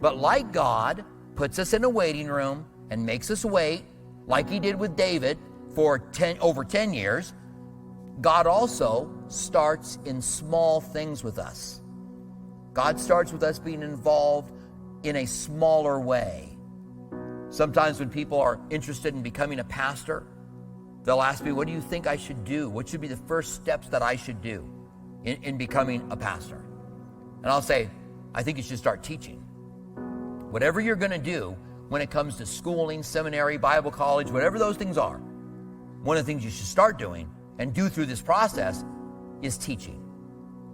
But like God puts us in a waiting room and makes us wait, like he did with David for over 10 years, God also starts in small things with us. God starts with us being involved in a smaller way. Sometimes when people are interested in becoming a pastor, they'll ask me, what do you think I should do? What should be the first steps that I should do in becoming a pastor? And I'll say, I think you should start teaching. Whatever you're going to do when it comes to schooling, seminary, Bible college, whatever those things are, one of the things you should start doing and do through this process is teaching.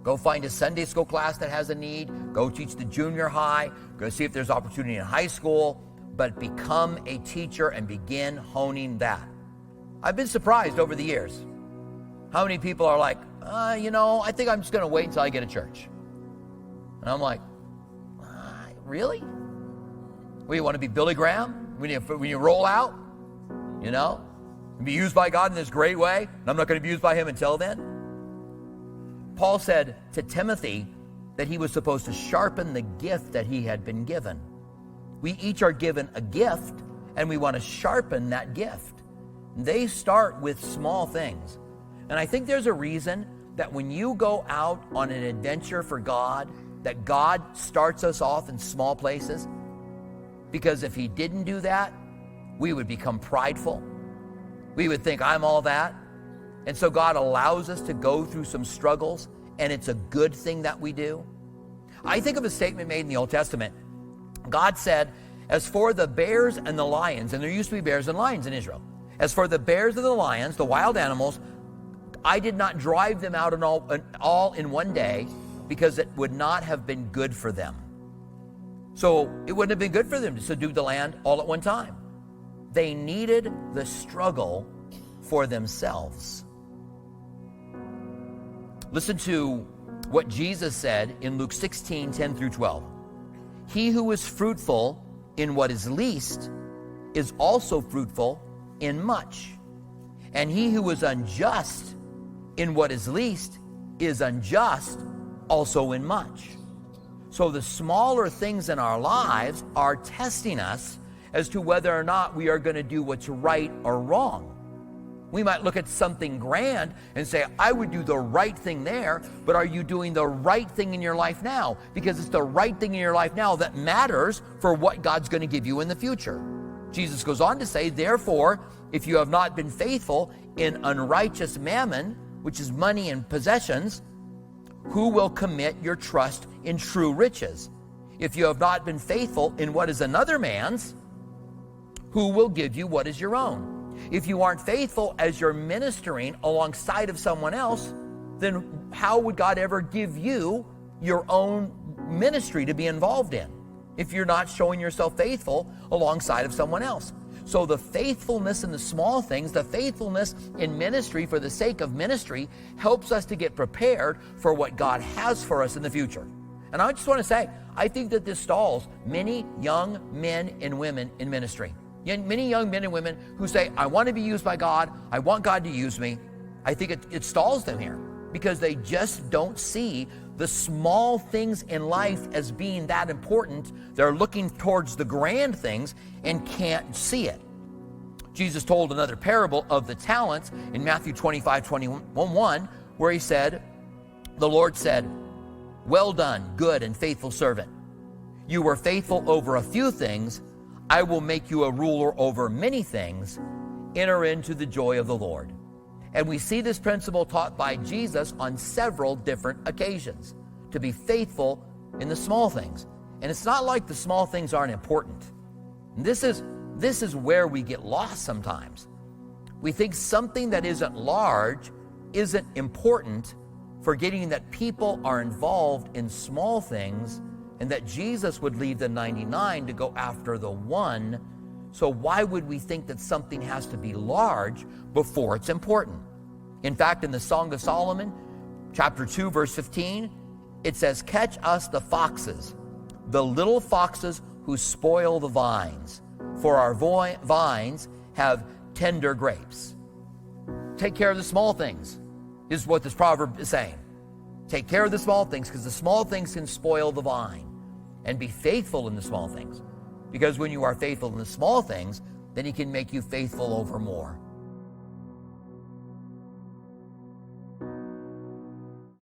Go find a Sunday school class that has a need. Go teach the junior high. Go see if there's opportunity in high school. But become a teacher and begin honing that. I've been surprised over the years how many people are like, I think I'm just going to wait until I get a church. And I'm like, really? Well, you want to be Billy Graham when you roll out, and be used by God in this great way, and I'm not going to be used by him until then? Paul said to Timothy that he was supposed to sharpen the gift that he had been given. We each are given a gift, and we want to sharpen that gift. They start with small things. And I think there's a reason that when you go out on an adventure for God, that God starts us off in small places. Because if he didn't do that, we would become prideful. We would think, I'm all that. And so God allows us to go through some struggles, and it's a good thing that we do. I think of a statement made in the Old Testament. God said, as for the bears and the lions, and there used to be bears and lions in Israel, as for the bears and the lions, the wild animals, I did not drive them out all in one day, because it would not have been good for them. So it wouldn't have been good for them to subdue the land all at one time. They needed the struggle for themselves. Listen to what Jesus said in Luke 16, 10 through 12. He who is fruitful in what is least is also fruitful in much. And he who is unjust in what is least is unjust also in much. So the smaller things in our lives are testing us as to whether or not we are going to do what's right or wrong. We might look at something grand and say, I would do the right thing there, but are you doing the right thing in your life now? Because it's the right thing in your life now that matters for what God's going to give you in the future. Jesus goes on to say, therefore, if you have not been faithful in unrighteous mammon, which is money and possessions, who will commit your trust in true riches? If you have not been faithful in what is another man's, who will give you what is your own? If you aren't faithful as you're ministering alongside of someone else, then how would God ever give you your own ministry to be involved in if you're not showing yourself faithful alongside of someone else? So the faithfulness in the small things, the faithfulness in ministry for the sake of ministry, helps us to get prepared for what God has for us in the future. And I just want to say, I think that this stalls many young men and women in ministry. Many young men and women who say, I want to be used by God, I want God to use me. I think it stalls them here because they just don't see the small things in life as being that important. They're looking towards the grand things and can't see it. Jesus told another parable of the talents in Matthew 25:21, where he said, the Lord said, well done, good and faithful servant. You were faithful over a few things. I will make you a ruler over many things. Enter into the joy of the Lord. And we see this principle taught by Jesus on several different occasions, to be faithful in the small things. And it's not like the small things aren't important. And this is where we get lost sometimes. We think something that isn't large isn't important, forgetting that people are involved in small things and that Jesus would leave the 99 to go after the one. So why would we think that something has to be large before it's important? In fact, in the Song of Solomon, chapter 2, verse 15, it says, catch us the foxes, the little foxes who spoil the vines, for our vines have tender grapes. Take care of the small things, is what this proverb is saying. Take care of the small things, because the small things can spoil the vine. and be faithful in the small things. Because when you are faithful in the small things, then he can make you faithful over more.